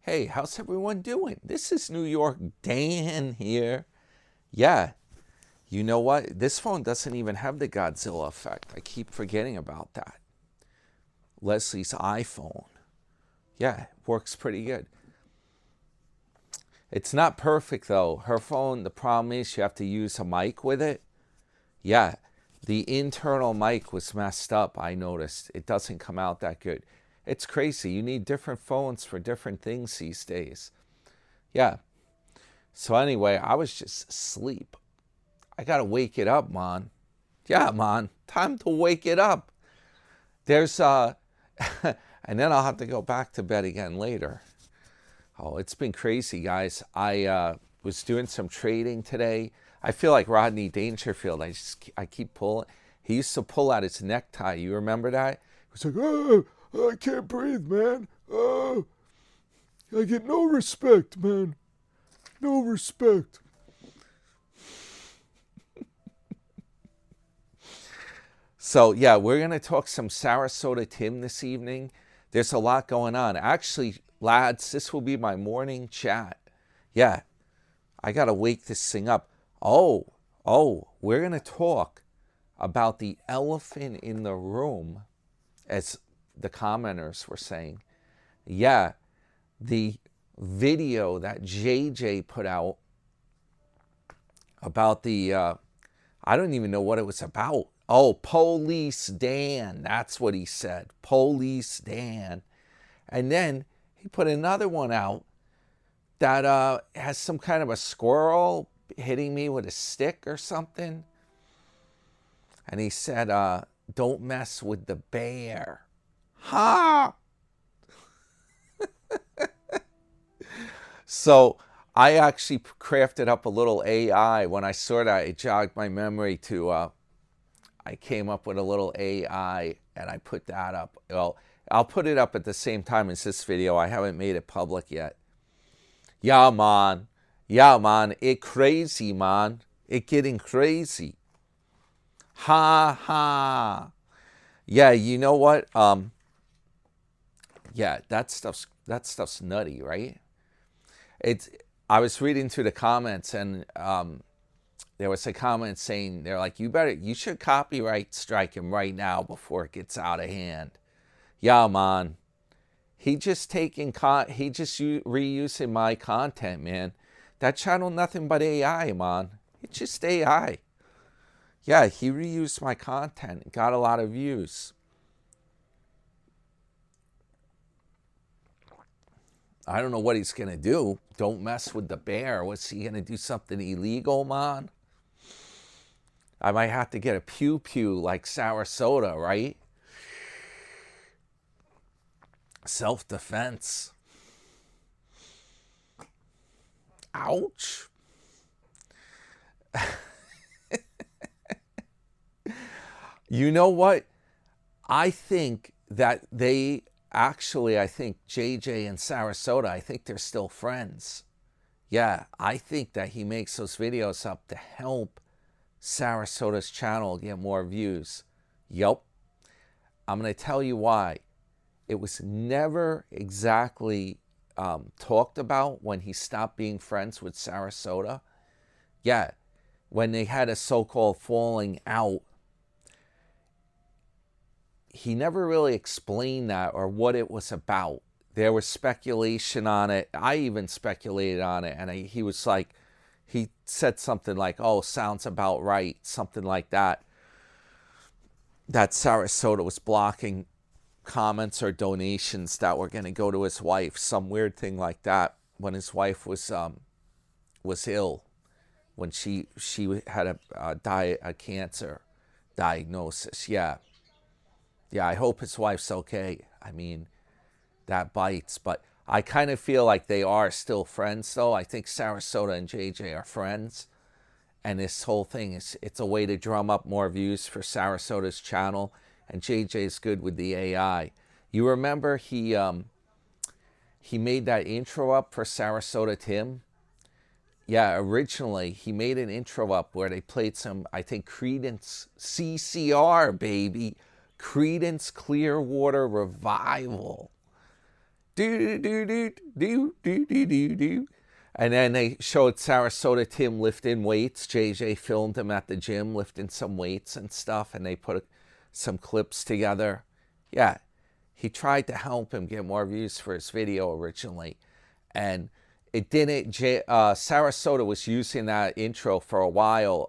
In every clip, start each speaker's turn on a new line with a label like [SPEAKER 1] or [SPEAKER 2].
[SPEAKER 1] Hey, how's everyone doing? This is New York Dan here. Yeah, you know what? This phone doesn't even have the Godzilla effect. I keep forgetting about that. Leslie's iPhone. Yeah, it works pretty good. It's not perfect though. Her phone, the problem is you have to use a mic with it. Yeah, the internal mic was messed up, I noticed. It doesn't come out that good. It's crazy. You need different phones for different things these days. Yeah. So anyway, I was just asleep. I gotta wake it up, man. Yeah, man. Time to wake it up. There's and then I'll have to go back to bed again later. Oh, it's been crazy, guys. I was doing some trading today. I feel like Rodney Dangerfield. I keep pulling. He used to pull out his necktie. You remember that? He was like, oh, I can't breathe, man. Oh, I get no respect, man. No respect. So, yeah, we're going to talk some Sarasota Tim this evening. There's a lot going on. Actually, lads, this will be my morning chat. Yeah, I got to wake this thing up. Oh, we're going to talk about the elephant in the room, as the commenters were saying. Yeah, the video that JJ put out about the, I don't even know what it was about. Oh, Police Dan. That's what he said. Police Dan. And then he put another one out that has some kind of a squirrel hitting me with a stick or something. And he said, don't mess with the bear. Ha! So I actually crafted up a little AI. When I saw that, it jogged my memory to, I came up with a little AI and I put that up. Well, I'll put it up at the same time as this video. I haven't made it public yet. Yeah, man. Yeah, man. It crazy, man. It getting crazy. Ha, ha. Yeah, you know what? Yeah, that stuff's nutty, right? I was reading through the comments and there was a comment saying, they're like, you should copyright strike him right now before it gets out of hand. Yeah, man. He just reusing my content, man. That channel nothing but AI, man. It's just AI. Yeah, he reused my content. Got a lot of views. I don't know what he's going to do. Don't mess with the bear. What's he going to do? Something illegal, man? I might have to get a pew-pew like Sarasota, right? Self-defense. Ouch. You know what? I think that I think JJ and Sarasota, I think they're still friends. Yeah, I think that he makes those videos up to help Sarasota's channel get more views. Yup. I'm going to tell you why. It was never exactly talked about when he stopped being friends with Sarasota. Yeah, when they had a so-called falling out, he never really explained that or what it was about. There was speculation on it. I even speculated on it. And he was like, he said something like, oh, sounds about right. Something like that. That Sarasota was blocking comments or donations that were going to go to his wife. Some weird thing like that when his wife was ill. When she had a cancer diagnosis. Yeah. Yeah, I hope his wife's okay. I mean, that bites. But I kind of feel like they are still friends, though. I think Sarasota and JJ are friends. And this whole thing, it's a way to drum up more views for Sarasota's channel. And JJ's good with the AI. You remember he made that intro up for Sarasota Tim? Yeah, originally he made an intro up where they played some, I think, Creedence CCR, baby. Creedence Clearwater Revival. do do do do do do do do. And then they showed Sarasota Tim lifting weights. JJ filmed him at the gym lifting some weights and stuff, and they put some clips together. Yeah, he tried to help him get more views for his video originally, and it didn't. Sarasota was using that intro for a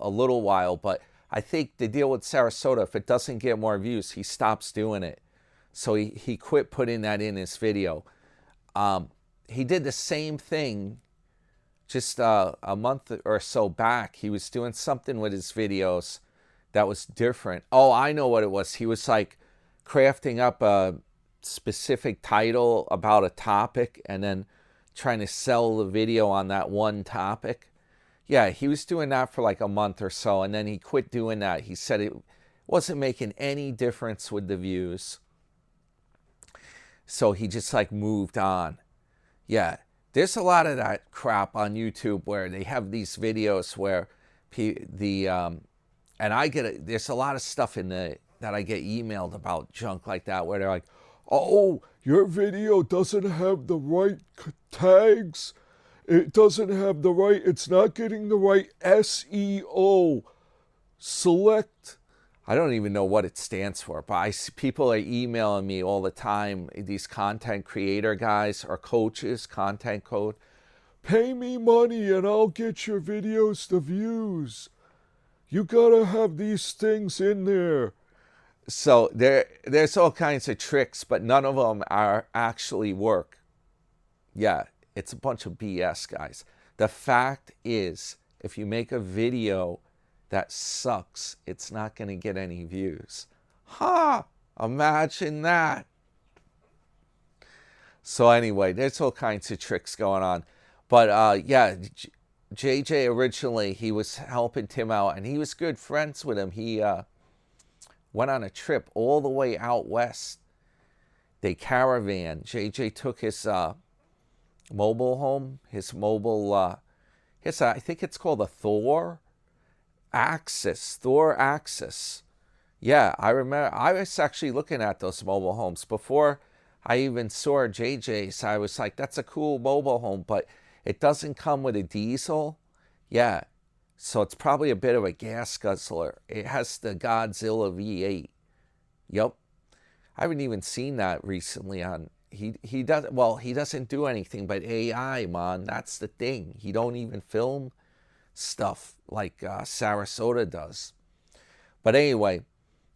[SPEAKER 1] little while, but I think the deal with Sarasota, if it doesn't get more views, he stops doing it. So he quit putting that in his video. He did the same thing just a month or so back. He was doing something with his videos that was different. Oh, I know what it was. He was like crafting up a specific title about a topic and then trying to sell the video on that one topic. Yeah, he was doing that for like a month or so, and then he quit doing that. He said it wasn't making any difference with the views. So he just like moved on. Yeah, there's a lot of that crap on YouTube where they have these videos where and I get it. There's a lot of stuff that I get emailed about junk like that where they're like, "Oh, your video doesn't have the right tags. It doesn't have the right. It's not getting the right SEO. Select." I don't even know what it stands for, but I see people are emailing me all the time, these content creator guys or coaches, content code. "Pay me money and I'll get your videos the views. You gotta have these things in there." So there's all kinds of tricks, but none of them are actually work. Yeah, it's a bunch of BS, guys. The fact is, if you make a video that sucks, it's not going to get any views. Imagine that. So anyway, there's all kinds of tricks going on. But yeah, JJ originally, he was helping Tim out, and he was good friends with him. He went on a trip all the way out west. They caravan. JJ took his mobile home, his mobile, I think it's called a Thor Axis. Yeah, I remember. I was actually looking at those mobile homes before I even saw JJ's. I was like, that's a cool mobile home, but it doesn't come with a diesel. Yeah, so it's probably a bit of a gas guzzler. It has the Godzilla V8. Yep, I haven't even seen that recently on. He doesn't do anything but AI, man. That's the thing. He don't even film stuff like Sarasota does. But anyway,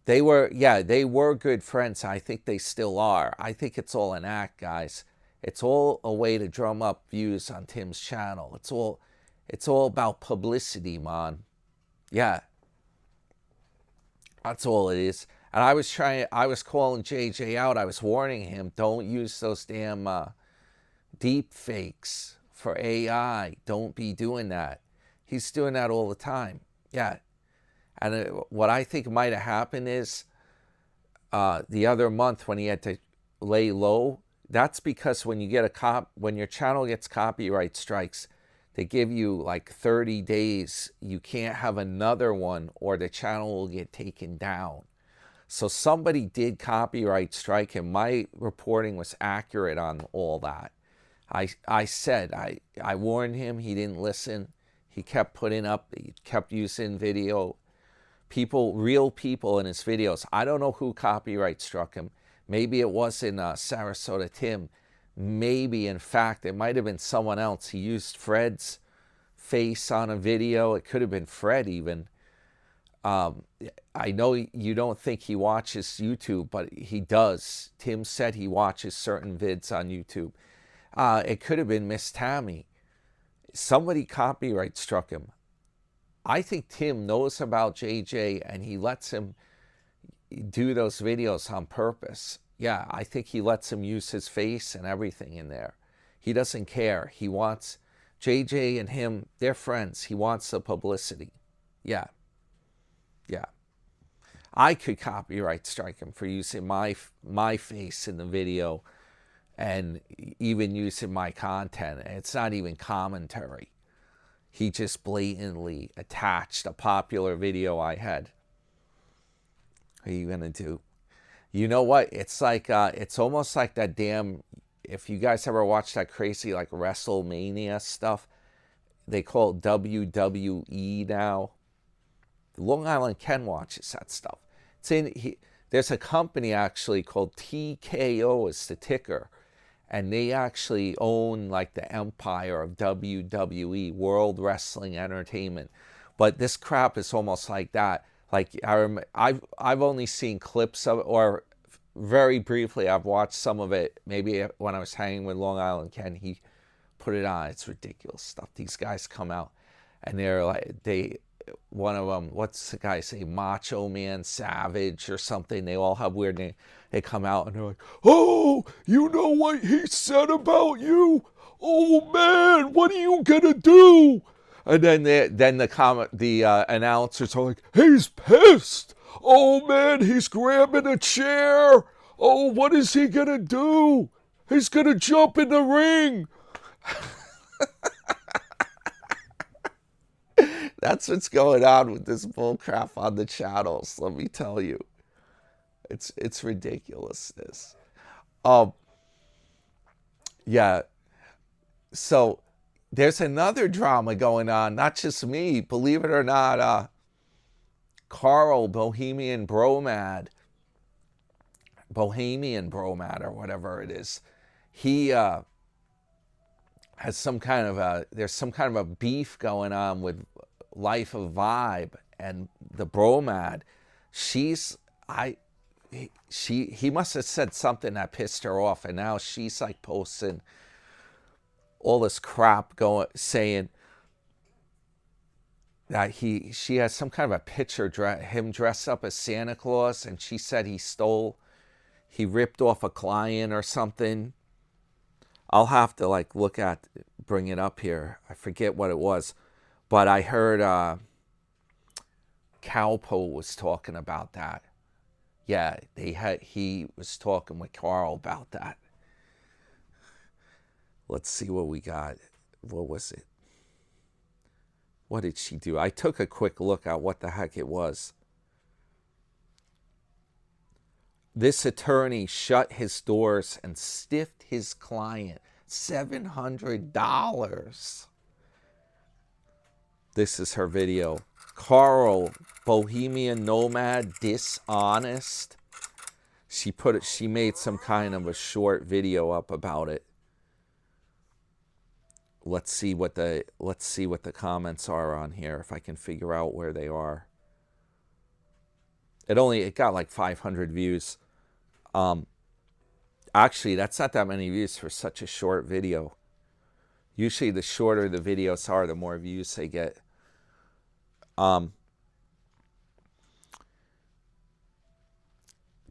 [SPEAKER 1] they were good friends. I think they still are. I think it's all an act, guys. It's all a way to drum up views on Tim's channel. It's all about publicity, man. Yeah, that's all it is. And I was calling JJ out. I was warning him, don't use those damn deep fakes for AI. Don't be doing that. He's doing that all the time. Yeah. And what I think might have happened is the other month when he had to lay low, that's because when your channel gets copyright strikes, they give you like 30 days. You can't have another one or the channel will get taken down. So somebody did copyright strike him. My reporting was accurate on all that. I warned him. He didn't listen. He kept putting up, he kept using video. Real people in his videos. I don't know who copyright struck him. Maybe it wasn't Sarasota Tim. Maybe, in fact, it might have been someone else. He used Fred's face on a video. It could have been Fred even. I know you don't think he watches YouTube, but he does. Tim said he watches certain vids on YouTube. It could have been Miss Tammy. Somebody copyright struck him. I think Tim knows about JJ and he lets him do those videos on purpose. Yeah, I think he lets him use his face and everything in there. He doesn't care. He wants JJ and him, they're friends. He wants the publicity. Yeah. Yeah. I could copyright strike him for using my face in the video and even using my content. It's not even commentary. He just blatantly attached a popular video I had. What are you going to do? You know what? It's like, it's almost like that damn if you guys ever watch that crazy like WrestleMania stuff, they call it WWE now. Long Island Ken watches that stuff. There's a company actually called TKO is the ticker, and they actually own like the empire of WWE, World Wrestling Entertainment. But this crap is almost like that. Like I've only seen clips of it, or very briefly I've watched some of it. Maybe when I was hanging with Long Island Ken, he put it on. It's ridiculous stuff. These guys come out and they're like one of them, what's the guy say, Macho Man Savage or something. They all have weird names. They come out and they're like, oh, you know what he said about you? Oh man, what are you gonna do? And then the announcers are like, he's pissed. Oh man, he's grabbing a chair. Oh, what is he gonna do? He's gonna jump in the ring. That's what's going on with this bullcrap on the channels. Let me tell you, it's ridiculousness. Um, yeah. So there's another drama going on. Not just me, believe it or not. Carl Bohemian Bromad, or whatever it is. He has some kind of there's some kind of a beef going on with Life of Vibe and the Bromad. He must have said something that pissed her off, and now she's like posting all this crap saying that she has some kind of a picture him dressed up as Santa Claus, and she said he ripped off a client or something. I'll have to like bring it up here. I forget what it was, but I heard Cowpo was talking about that. Yeah, he was talking with Carl about that. Let's see what we got. What was it? What did she do? I took a quick look at what the heck it was. This attorney shut his doors and stiffed his client $700. This is her video. Carl, Bohemian Nomad, dishonest. She made some kind of a short video up about it. Let's see what the comments are on here, if I can figure out where they are. It got like 500 views. Actually, that's not that many views for such a short video. Usually the shorter the videos are, the more views they get.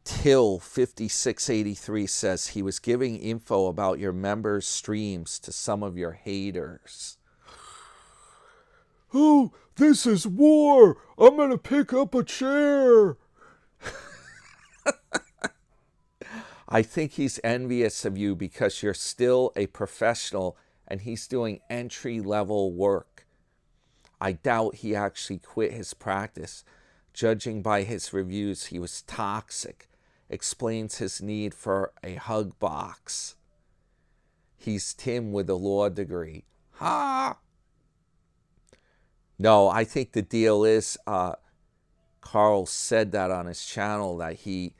[SPEAKER 1] Till 5683 says he was giving info about your members' streams to some of your haters. Oh, this is war. I'm gonna pick up a chair. I think he's envious of you because you're still a professional and he's doing entry-level work. I doubt he actually quit his practice. Judging by his reviews, he was toxic. Explains his need for a hug box. He's Tim with a law degree. Ha! No, I think the deal is, Carl said that on his channel, that he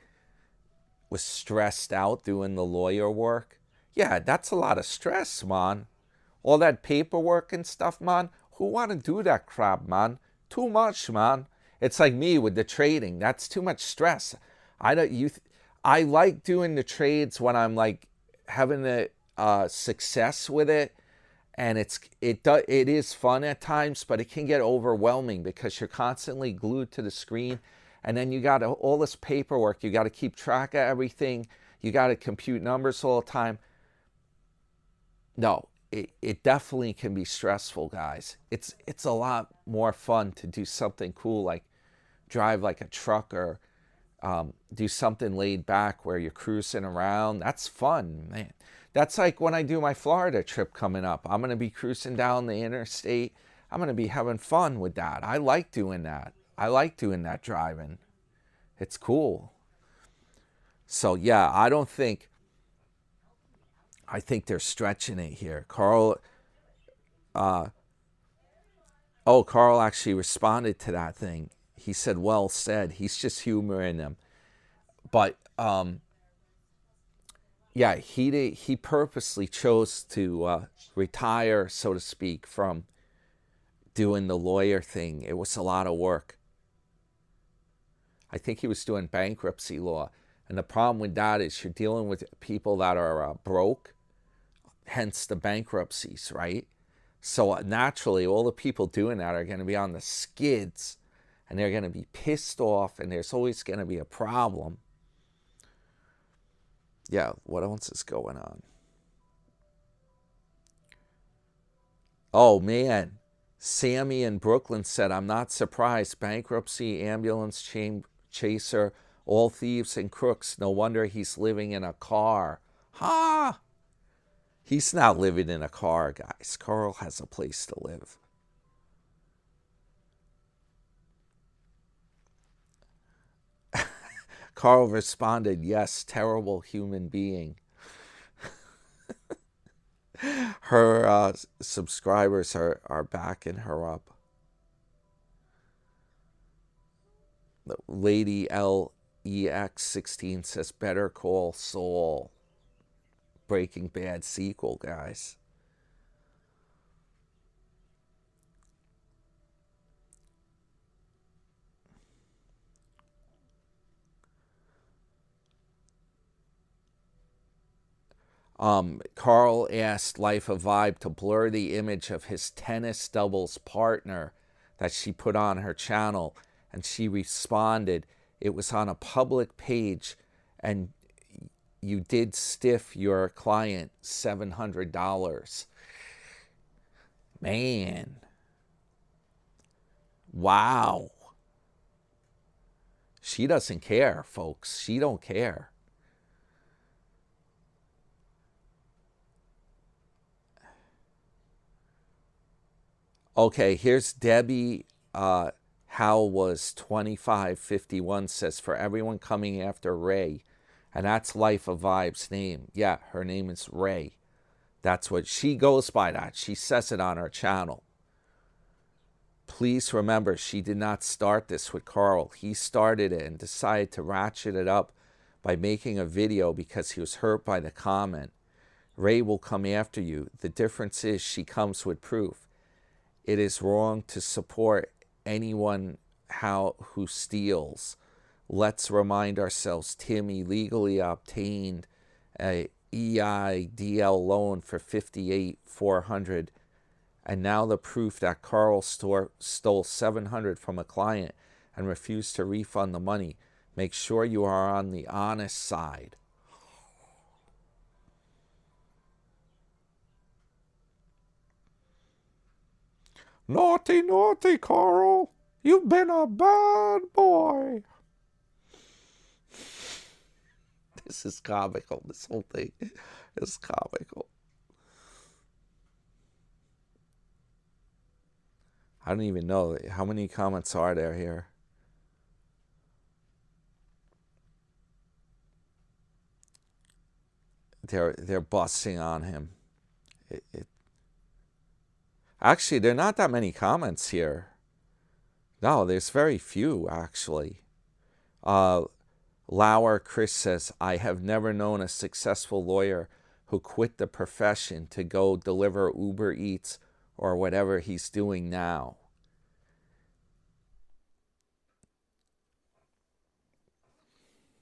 [SPEAKER 1] was stressed out doing the lawyer work. Yeah, that's a lot of stress, man. All that paperwork and stuff, man. Who want to do that crap, man? Too much, man. It's like me with the trading. That's too much stress. I like doing the trades when I'm like having the success with it, and it is fun at times, but it can get overwhelming because you're constantly glued to the screen, and then you got all this paperwork. You got to keep track of everything. You got to compute numbers all the time. No, it definitely can be stressful, guys. It's a lot more fun to do something cool like drive like a truck, or do something laid back where you're cruising around. That's fun, man. That's like when I do my Florida trip coming up. I'm going to be cruising down the interstate. I'm going to be having fun with that. I like doing that. I like doing that driving. It's cool. So yeah, I don't think I think they're stretching it here. Carl Carl actually responded to that thing. He said, well said. He's just humoring them. But yeah, he purposely chose to retire, so to speak, from doing the lawyer thing. It was a lot of work. I think he was doing bankruptcy law. And the problem with that is you're dealing with people that are broke, hence the bankruptcies, right? So naturally, all the people doing that are going to be on the skids, and they're going to be pissed off, and there's always going to be a problem. Yeah, what else is going on? Oh, man. Sammy in Brooklyn said, I'm not surprised. Bankruptcy, ambulance chaser, all thieves and crooks. No wonder he's living in a car. Ha! He's not living in a car, guys. Carl has a place to live. Carl responded, yes, terrible human being. Her subscribers are backing her up. Lady LEX16 says, Better Call Saul. Breaking Bad sequel, guys. Carl asked Life of Vibe to blur the image of his tennis doubles partner that she put on her channel, and she responded, it was on a public page, and you did stiff your client $700. Man. Wow. She doesn't care, folks. She don't care. Okay, here's Debbie. How was 2551 says, for everyone coming after Ray. And that's Life of Vibe's name. Yeah, her name is Ray. That's what she goes by that. She says it on her channel. Please remember, she did not start this with Carl. He started it and decided to ratchet it up by making a video because he was hurt by the comment. Ray will come after you. The difference is she comes with proof. It is wrong to support anyone who steals. Let's remind ourselves Tim illegally obtained a EIDL loan for $58,400, and now the proof that Carl stole $700 from a client and refused to refund the money. Make sure you are on the honest side. Naughty, naughty, Carl. You've been a bad boy. This is comical. This whole thing is comical. I don't even know. How many comments are there here? They're busting on him. Actually, there are not that many comments here. No, there's very few, actually. Lauer Chris says, I have never known a successful lawyer who quit the profession to go deliver Uber Eats or whatever he's doing now.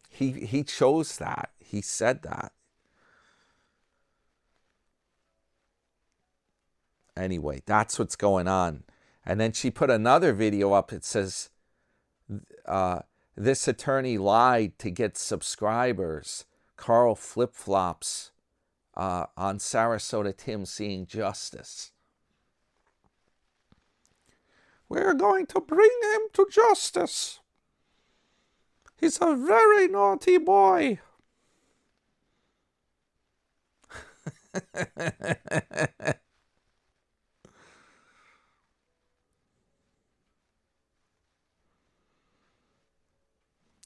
[SPEAKER 1] He chose that. He said that. Anyway, that's what's going on. And then she put another video up. It says, this attorney lied to get subscribers. Carl flip-flops on Sarasota Tim seeing justice. We're going to bring him to justice. He's a very naughty boy.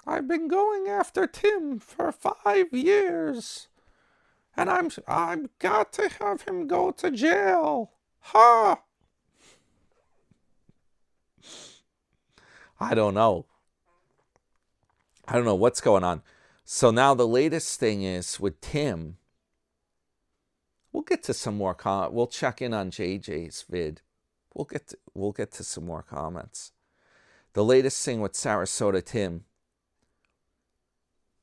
[SPEAKER 1] I've been going after Tim for 5 years, And I'm got to have him go to jail. Ha! I don't know. I don't know what's going on. So now the latest thing is with Tim. We'll get to some more we'll check in on JJ's vid. We'll get to some more comments. The latest thing with Sarasota Tim.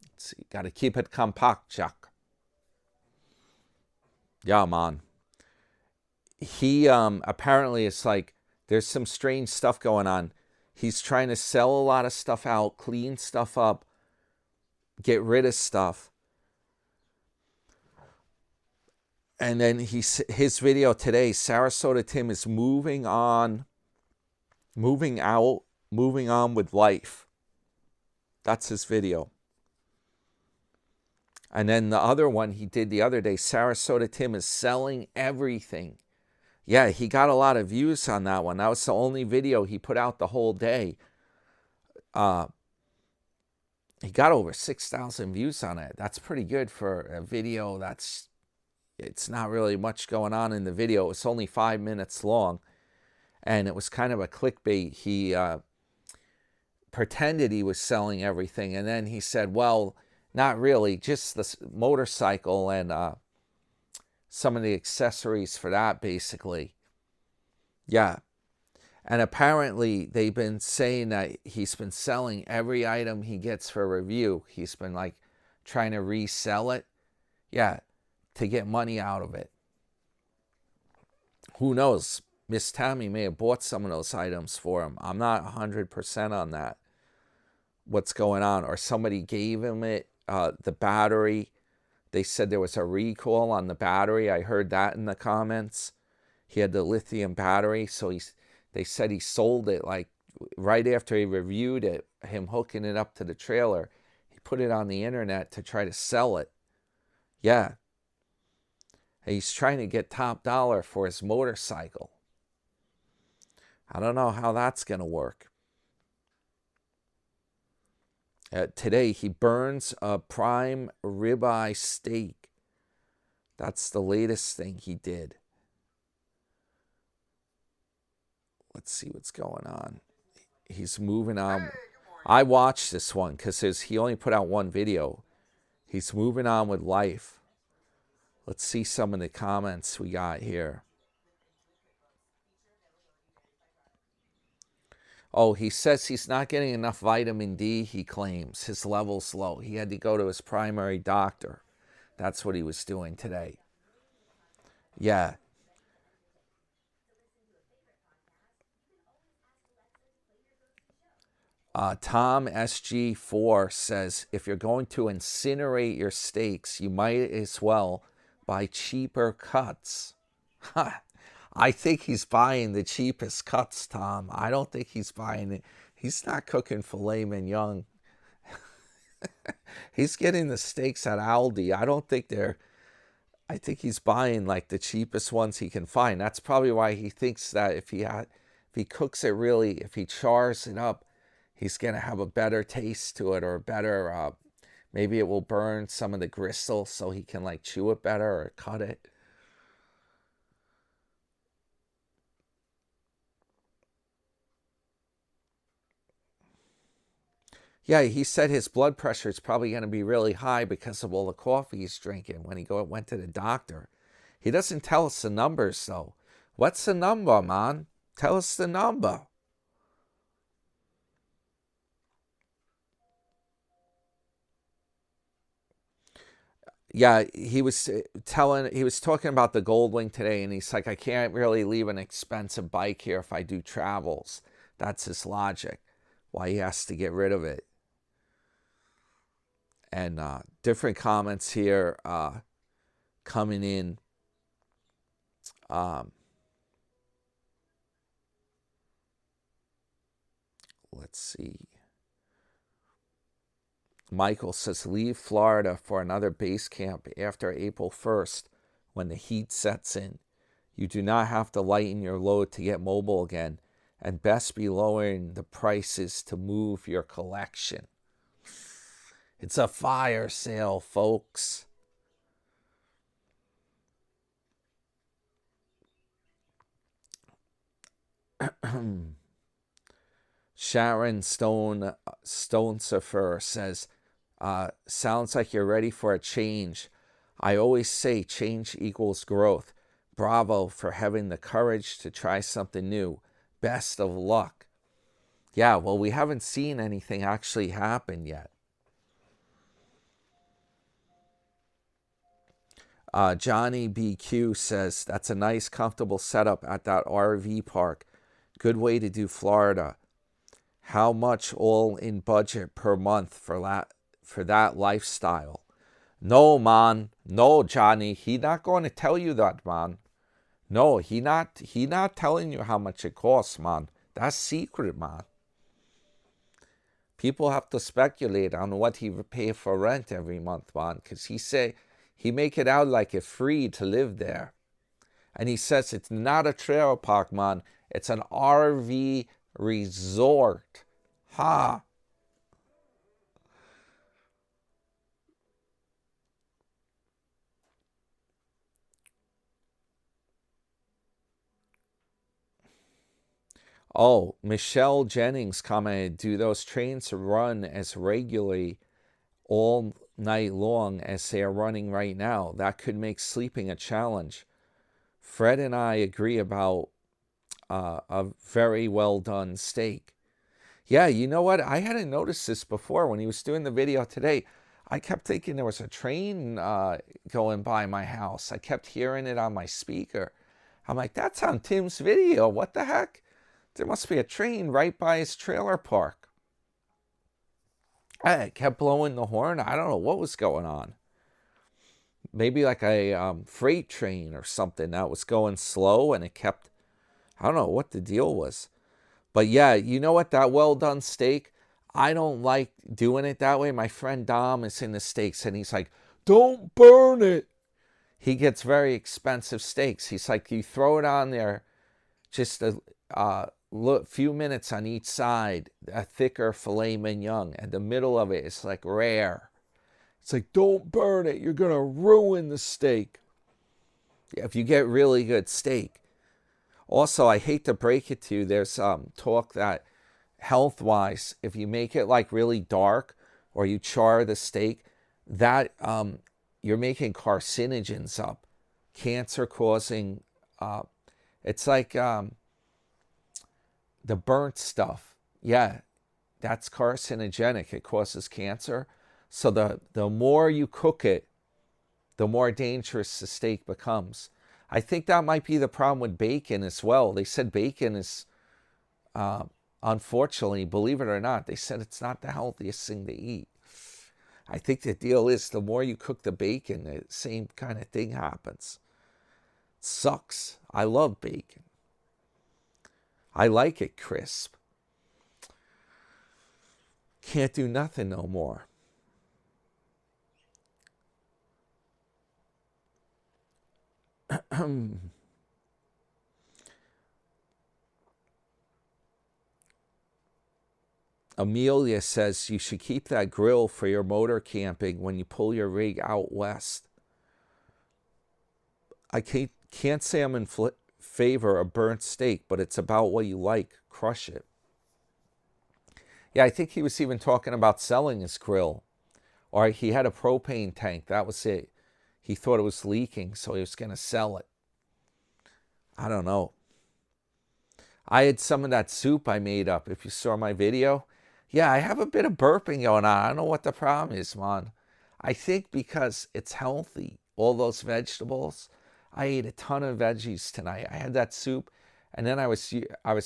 [SPEAKER 1] Let's see, got to keep it compact, Jack. Yeah, man. He apparently it's like there's some strange stuff going on. He's trying to sell a lot of stuff out, clean stuff up, get rid of stuff. And then his video today, Sarasota Tim is moving on with life. That's his video. And then the other one he did the other day, Sarasota Tim is selling everything. Yeah, he got a lot of views on that one. That was the only video he put out the whole day. He got over 6,000 views on it. That's pretty good for a video it's not really much going on in the video. It's only 5 minutes long. And it was kind of a clickbait. He pretended he was selling everything. And then he said, well, not really, just the motorcycle and some of the accessories for that, basically. Yeah. And apparently they've been saying that he's been selling every item he gets for review. He's been like trying to resell it. Yeah. To get money out of it. Who knows? Miss Tammy may have bought some of those items for him. I'm not 100% on that. What's going on? Or somebody gave him it, the battery. They said there was a recall on the battery. I heard that in the comments. He had the lithium battery, so they said he sold it like right after he reviewed it, him hooking it up to the trailer. He put it on the internet to try to sell it. Yeah. He's trying to get top dollar for his motorcycle. I don't know how that's going to work. Today, he burns a prime ribeye steak. That's the latest thing he did. Let's see what's going on. He's moving on. I watched this one because he only put out one video. He's moving on with life. Let's see some of the comments we got here. Oh, he says he's not getting enough vitamin D, he claims. His level's low. He had to go to his primary doctor. That's what he was doing today. Yeah. Tom SG4 says, if you're going to incinerate your steaks, you might as well buy cheaper cuts. I think he's buying the cheapest cuts, Tom. I don't think he's buying it. He's not cooking filet mignon. He's getting the steaks at Aldi. I think he's buying like the cheapest ones he can find. That's probably why he thinks that if he cooks it really, if he chars it up, he's going to have a better taste to it, or a better, maybe it will burn some of the gristle so he can like chew it better or cut it. Yeah, he said his blood pressure is probably going to be really high because of all the coffee he's drinking when he went to the doctor. He doesn't tell us the numbers, though. What's the number, man? Tell us the number. Yeah, he was talking about the Goldwing today, and he's like, I can't really leave an expensive bike here if I do travels. That's his logic, why he has to get rid of it. And different comments here coming in. Let's see. Michael says, leave Florida for another base camp after April 1st when the heat sets in. You do not have to lighten your load to get mobile again, and best be lowering the prices to move your collection. It's a fire sale, folks. Sharon Stonesifer says, sounds like you're ready for a change. I always say change equals growth. Bravo for having the courage to try something new. Best of luck. Yeah, well, we haven't seen anything actually happen yet. Johnny BQ says, that's a nice, comfortable setup at that RV park. Good way to do Florida. How much all in budget per month for that lifestyle? No, man. No, Johnny. He not going to tell you that, man. No, he not telling you how much it costs, man. That's secret, man. People have to speculate on what he would pay for rent every month, man, because he make it out like it's free to live there. And he says it's not a trailer park, man. It's an RV resort. Ha. Oh, Michelle Jennings commented, do those trains run as regularly all night long as they are running right now? That could make sleeping a challenge. Fred and I agree about a very well done steak. Yeah, you know what? I hadn't noticed this before when he was doing the video today. I kept thinking there was a train going by my house. I kept hearing it on my speaker. I'm like, that's on Tim's video. What the heck? There must be a train right by his trailer park. I kept blowing the horn. I don't know what was going on. Maybe like a freight train or something that was going slow and it kept, I don't know what the deal was. But yeah, you know what? That well done steak, I don't like doing it that way. My friend Dom is in the steaks and he's like, don't burn it. He gets very expensive steaks. He's like, you throw it on there, just a few minutes on each side, a thicker filet mignon, and the middle of it is like rare. It's like, don't burn it. You're going to ruin the steak. Yeah, if you get really good steak. Also, I hate to break it to you, there's talk that health-wise, if you make it like really dark or you char the steak, that you're making carcinogens up, cancer-causing. It's like the burnt stuff. Yeah, that's carcinogenic. It causes cancer. So the more you cook it, the more dangerous the steak becomes. I think that might be the problem with bacon as well. They said bacon is, unfortunately, believe it or not, they said it's not the healthiest thing to eat. I think the deal is the more you cook the bacon, the same kind of thing happens. It sucks. I love bacon. I like it crisp. Can't do nothing no more. Amelia says you should keep that grill for your motor camping when you pull your rig out west. I can't say I'm in favor of burnt steak, but it's about what you like. Crush it. Yeah, I think he was even talking about selling his grill. Or he had a propane tank. That was it. He thought it was leaking, so he was going to sell it. I don't know. I had some of that soup I made up, if you saw my video. Yeah, I have a bit of burping going on. I don't know what the problem is, man. I think because it's healthy, all those vegetables. I ate a ton of veggies tonight. I had that soup, and then I was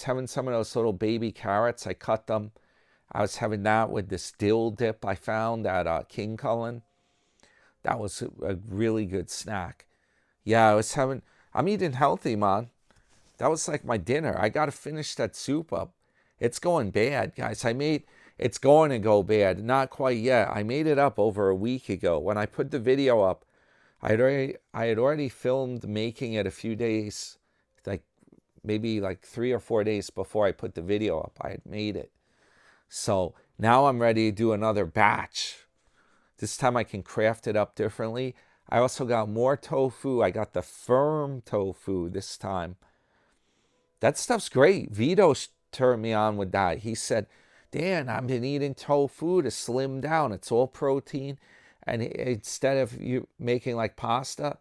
[SPEAKER 1] having some of those little baby carrots. I cut them. I was having that with this dill dip I found at King Cullen. That was a really good snack. Yeah, I'm eating healthy, man. That was like my dinner. I got to finish that soup up. It's going bad, guys. It's going to go bad. Not quite yet. I made it up over a week ago. When I put the video up, I had already filmed making it a few days, like maybe like 3 or 4 days before I put the video up. I had made it. So now I'm ready to do another batch. This time I can craft it up differently. I also got more tofu. I got the firm tofu this time. That stuff's great. Vito turned me on with that. He said, Dan, I've been eating tofu to slim down. It's all protein. And instead of you making like pasta,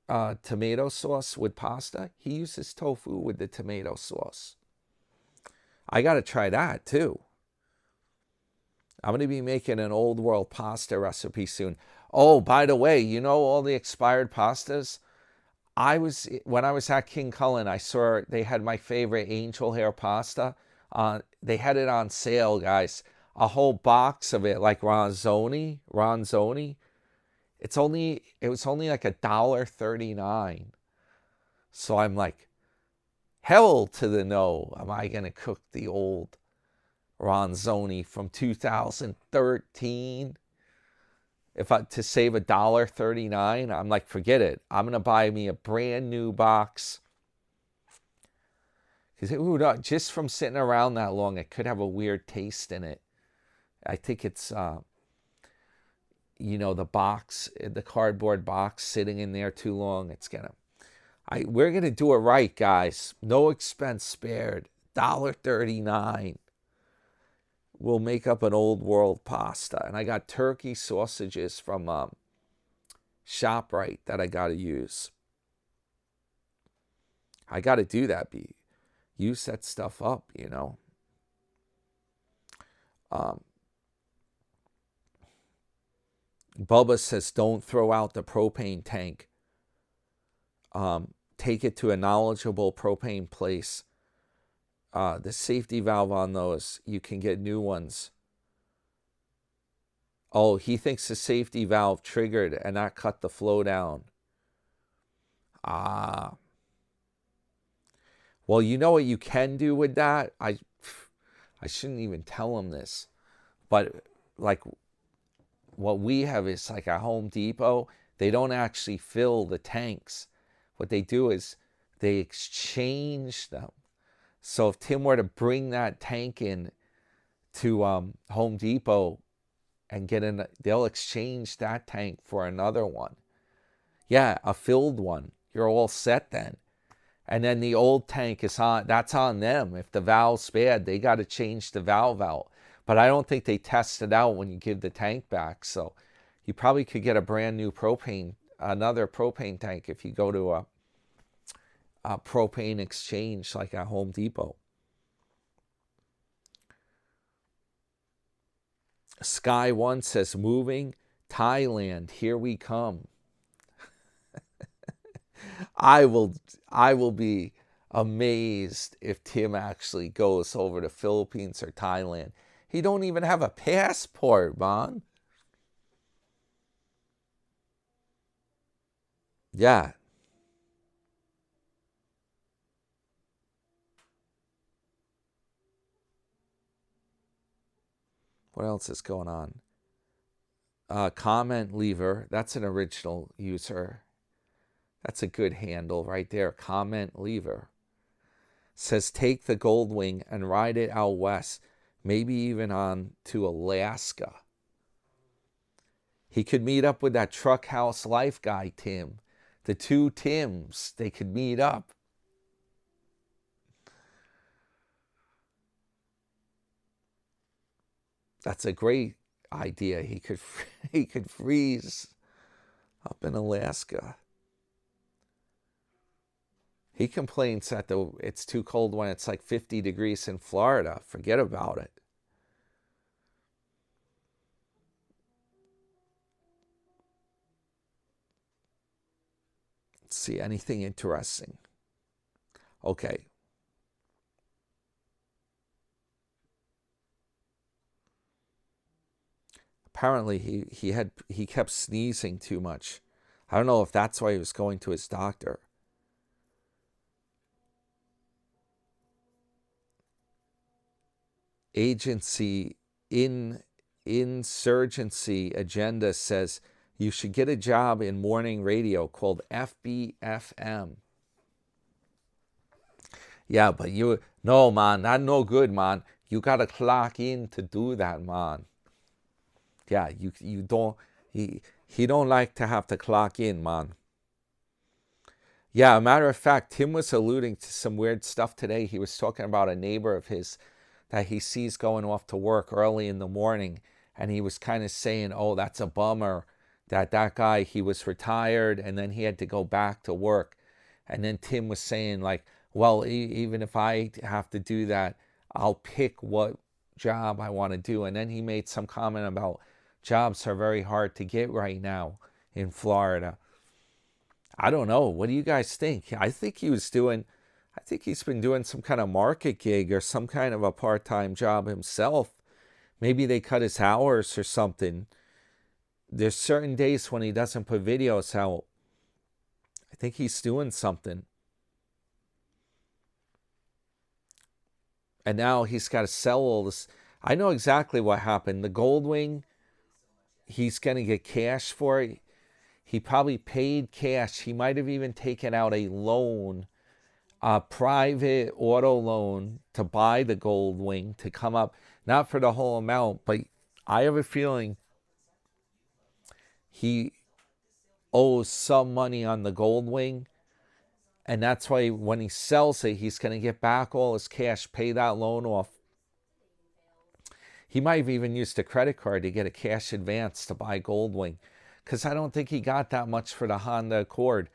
[SPEAKER 1] tomato sauce with pasta, he uses tofu with the tomato sauce. I got to try that too. I'm going to be making an old world pasta recipe soon. Oh, by the way, you know all the expired pastas? When I was at King Cullen, I saw they had my favorite angel hair pasta. They had it on sale, guys. A whole box of it, like Ronzoni. It was only like $1.39. So I'm like, hell to the no. Am I gonna cook the old Ronzoni from 2013? To save $1.39, I'm like, forget it. I'm gonna buy me a brand new box. Because just from sitting around that long, it could have a weird taste in it. I think it's the cardboard box sitting in there too long. We're gonna do it right, guys. No expense spared. $1.39. We'll make up an old world pasta. And I got turkey sausages from ShopRite that I got to use. I got to do that. Use that stuff up, Bubba says, don't throw out the propane tank. Take it to a knowledgeable propane place. The safety valve on those, you can get new ones. Oh, he thinks the safety valve triggered and that cut the flow down. Well, you know what you can do with that? I shouldn't even tell him this. But like what we have is like a Home Depot. They don't actually fill the tanks. What they do is they exchange them. So if Tim were to bring that tank in to Home Depot and they'll exchange that tank for another one. Yeah, a filled one. You're all set then. And then the old tank that's on them. If the valve's bad, they got to change the valve out. But I don't think they test it out when you give the tank back. So you probably could get a brand new another propane tank if you go to a propane exchange like at Home Depot. Sky One says, moving Thailand, here we come. I will be amazed if Tim actually goes over to Philippines or Thailand. He don't even have a passport, man. Yeah. What else is going on? Comment lever. That's an original user. That's a good handle right there. Comment lever. Says take the Goldwing and ride it out west. Maybe even on to Alaska. He could meet up with that Truck House Life guy, Tim. The two Tims. They could meet up. That's a great idea. He could freeze up in Alaska. He complains that it's too cold when it's like 50 degrees in Florida. Forget about it. Let's see, anything interesting? Okay. Apparently he kept sneezing too much. I don't know if that's why he was going to his doctor. Agency insurgency agenda says you should get a job in morning radio called FBFM. Yeah, but no, man, that's no good, man. You gotta clock in to do that, man. Yeah, he don't like to have to clock in, man. Yeah, a matter of fact, Tim was alluding to some weird stuff today. He was talking about a neighbor of his that he sees going off to work early in the morning. And he was kind of saying, oh, that's a bummer that that guy, he was retired and then he had to go back to work. And then Tim was saying, like, well, even if I have to do that, I'll pick what job I want to do. And then he made some comment about jobs are very hard to get right now in Florida. I don't know. What do you guys think? I think he's been doing some kind of market gig or some kind of a part-time job himself. Maybe they cut his hours or something. There's certain days when he doesn't put videos out. I think he's doing something. And now he's got to sell all this. I know exactly what happened. The Goldwing, he's going to get cash for it. He probably paid cash. He might have even taken out a loan, a private auto loan to buy the Goldwing to come up, not for the whole amount, but I have a feeling he owes some money on the Goldwing. And that's why when he sells it, he's going to get back all his cash, pay that loan off. He might have even used a credit card to get a cash advance to buy Goldwing. Because I don't think he got that much for the Honda Accord.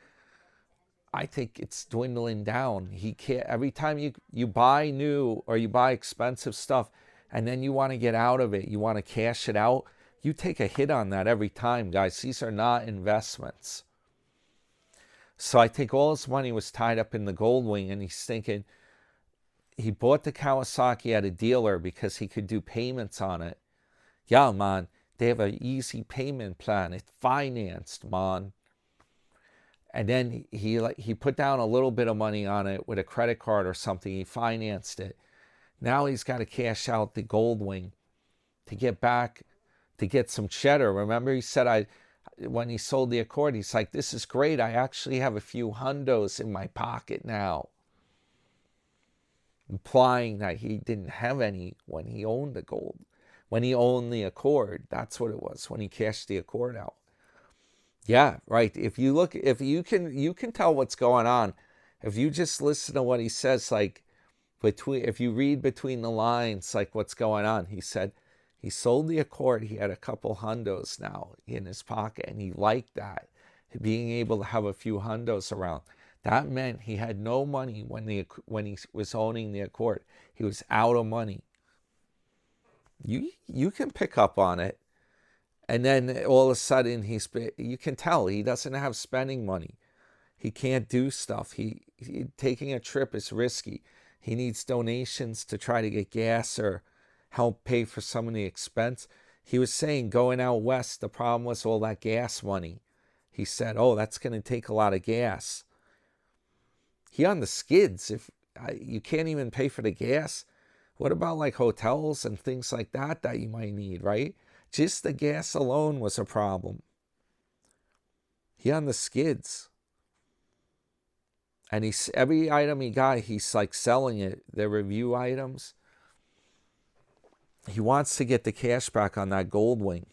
[SPEAKER 1] I think it's dwindling down. He can't. Every time you buy new or you buy expensive stuff and then you want to get out of it, you want to cash it out, you take a hit on that every time, guys. These are not investments. So I think all his money was tied up in the Goldwing, and he's thinking he bought the Kawasaki at a dealer because he could do payments on it. Yeah, man, they have an easy payment plan. It's financed, man. And then he put down a little bit of money on it with a credit card or something. He financed it. Now he's got to cash out the Goldwing to get some cheddar. Remember, he said when he sold the Accord, he's like, this is great. I actually have a few hundos in my pocket now. Implying that he didn't have any when he owned when he owned the Accord. That's what it was, when he cashed the Accord out. Yeah, right. If you can tell what's going on. If you just listen to what he says, like if you read between the lines, like what's going on. He said he sold the Accord. He had a couple hundos now in his pocket, and he liked that, being able to have a few hundos around. That meant he had no money when he was owning the Accord. He was out of money. You can pick up on it. And then all of a sudden, you can tell he doesn't have spending money. He can't do stuff. Taking a trip is risky. He needs donations to try to get gas or help pay for some of the expense. He was saying going out west, the problem was all that gas money. He said, oh, that's going to take a lot of gas. He on the skids. If you can't even pay for the gas, what about like hotels and things like that you might need, right? Just the gas alone was a problem. He on the skids. And every item he got, he's like selling it. They're review items. He wants to get the cash back on that Goldwing.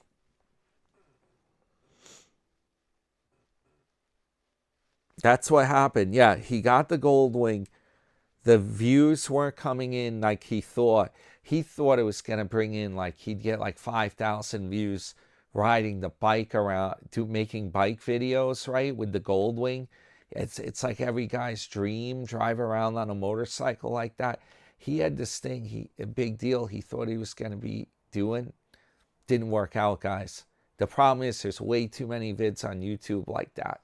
[SPEAKER 1] That's what happened. Yeah, he got the Goldwing. The views weren't coming in like he thought. He thought it was going to bring in, like, he'd get like 5,000 views riding the bike around, making bike videos, right, with the Goldwing. It's like every guy's dream, drive around on a motorcycle like that. He had this thing, a big deal he thought he was going to be doing. Didn't work out, guys. The problem is there's way too many vids on YouTube like that.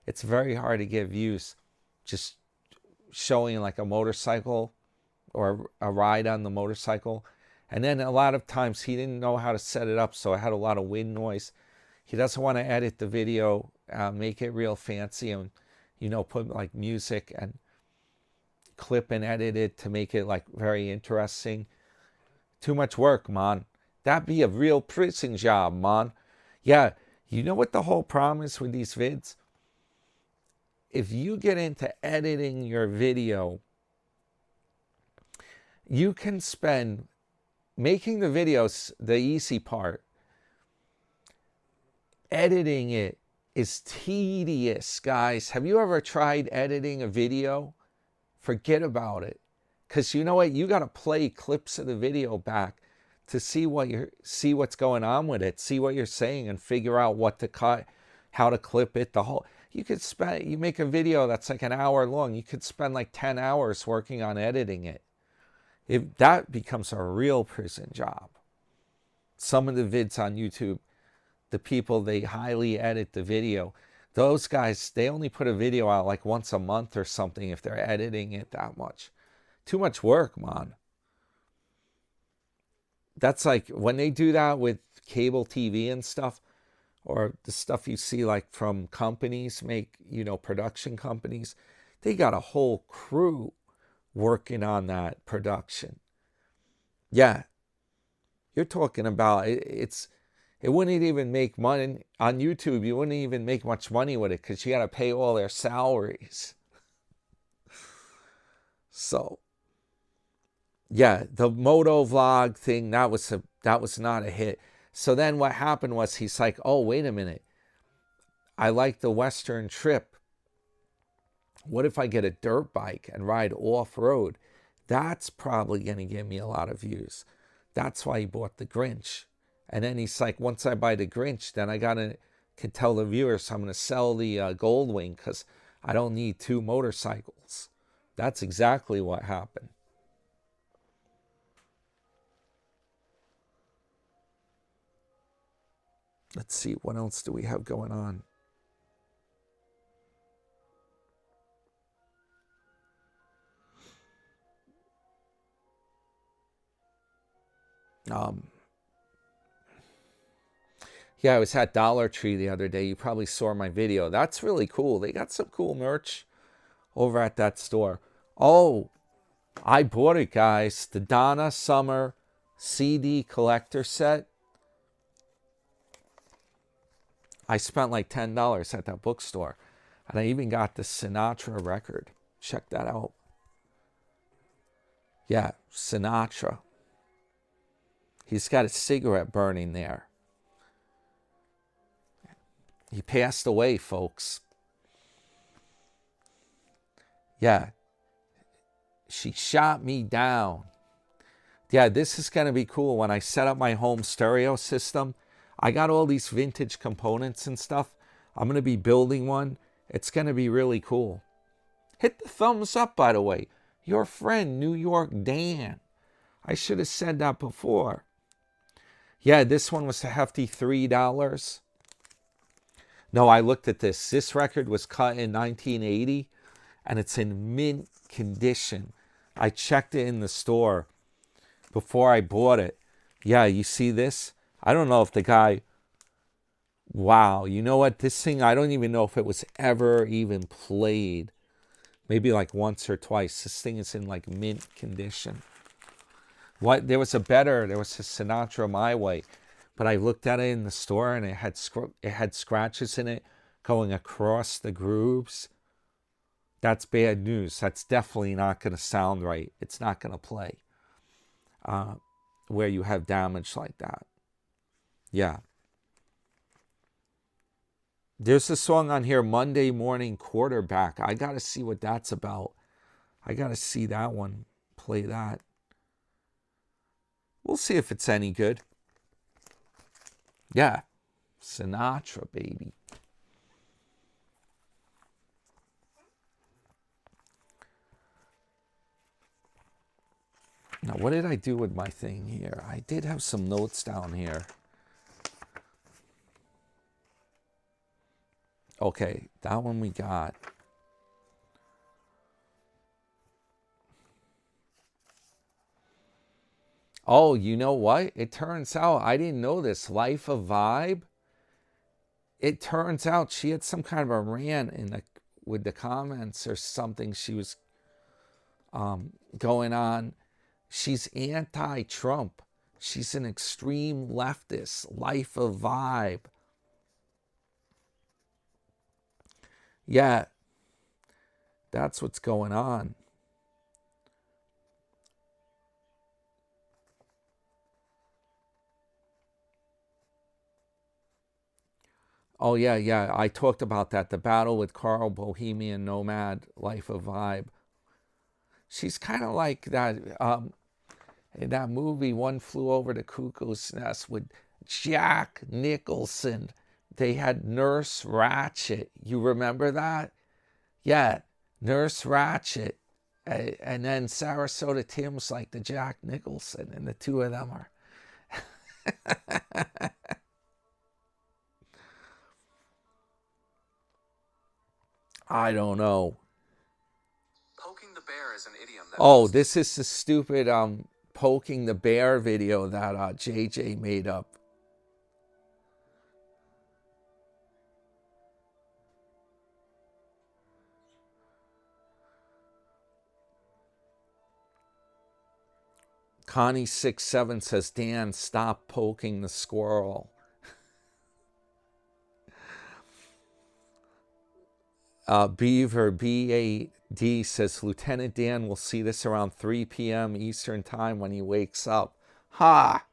[SPEAKER 1] It's very hard to get views just showing like a motorcycle or a ride on the motorcycle. And then a lot of times he didn't know how to set it up, so it had a lot of wind noise. He doesn't want to edit the video, make it real fancy, and put like music and clip and edit it to make it like very interesting. Too much work, man. That'd be a real prison job, man. Yeah, you know what the whole problem is with these vids? If you get into editing your video, you can spend making the videos the easy part. Editing it is tedious, guys. Have you ever tried editing a video? Forget about it. Because you know what? You got to play clips of the video back to see what's going on with it, see what you're saying, and figure out what to cut, how to clip it. You make a video that's like an hour long. You could spend like 10 hours working on editing it. That becomes a real prison job. Some of the vids on YouTube, the people, they highly edit the video. Those guys, they only put a video out like once a month or something if they're editing it that much. Too much work, man. That's like when they do that with cable TV and stuff, or the stuff you see like from companies, production companies, they got a whole crew working on that production. Yeah, you're talking about it wouldn't even make money on YouTube. You wouldn't even make much money with it because you got to pay all their salaries. So, yeah, the moto vlog thing, that was not a hit. So then what happened was he's like, oh, wait a minute. I like the Western trip. What if I get a dirt bike and ride off-road? That's probably going to give me a lot of views. That's why he bought the Grinch. And then he's like, once I buy the Grinch, then I can tell the viewers I'm going to sell the Goldwing because I don't need 2 motorcycles. That's exactly what happened. Let's see, what else do we have going on? Yeah, I was at Dollar Tree the other day. You probably saw my video. That's really cool. They got some cool merch over at that store. Oh, I bought it, guys. The Donna Summer CD collector set. I spent like $10 at that bookstore. And I even got the Sinatra record. Check that out. Yeah, Sinatra. He's got a cigarette burning there. He passed away, folks. Yeah. She shot me down. Yeah, this is going to be cool. When I set up my home stereo system, I got all these vintage components and stuff. I'm going to be building one. It's going to be really cool. Hit the thumbs up, by the way. Your friend, New York Dan. I should have said that before. Yeah, this one was a hefty $3. No, I looked at this. This record was cut in 1980, and it's in mint condition. I checked it in the store before I bought it. Yeah, you see this? I don't know if the guy... Wow, you know what? This thing, I don't even know if it was ever even played. Maybe like once or twice. This thing is in like mint condition. There was a Sinatra My Way. But I looked at it in the store and it had scratches in it going across the grooves. That's bad news. That's definitely not going to sound right. It's not going to play where you have damage like that. Yeah. There's a song on here, Monday Morning Quarterback. I got to see what that's about. I got to see that one. Play that. We'll see if it's any good. Yeah. Sinatra, baby. Now, what did I do with my thing here? I did have some notes down here. Okay, that one we got. Oh, you know what? It turns out, I didn't know this. Life of Vibe. It turns out she had some kind of a rant with the comments or something she was going on. She's anti-Trump. She's an extreme leftist. Life of Vibe. Yeah, that's what's going on. Oh, yeah, yeah. I talked about that. The Battle with Carl, Bohemian Nomad, Life of Vibe. She's kind of like that in that movie, One Flew Over the Cuckoo's Nest with Jack Nicholson. They had Nurse Ratched. You remember that? Yeah, Nurse Ratched. And then Sarasota Tim's like the Jack Nicholson, and the two of them are. I don't know. Poking the bear is an idiom that this is the stupid poking the bear video that JJ made up. Connie67 says, Dan, stop poking the squirrel. Beaver B8D says, Lieutenant Dan will see this around 3 p.m. Eastern time when he wakes up. Ha!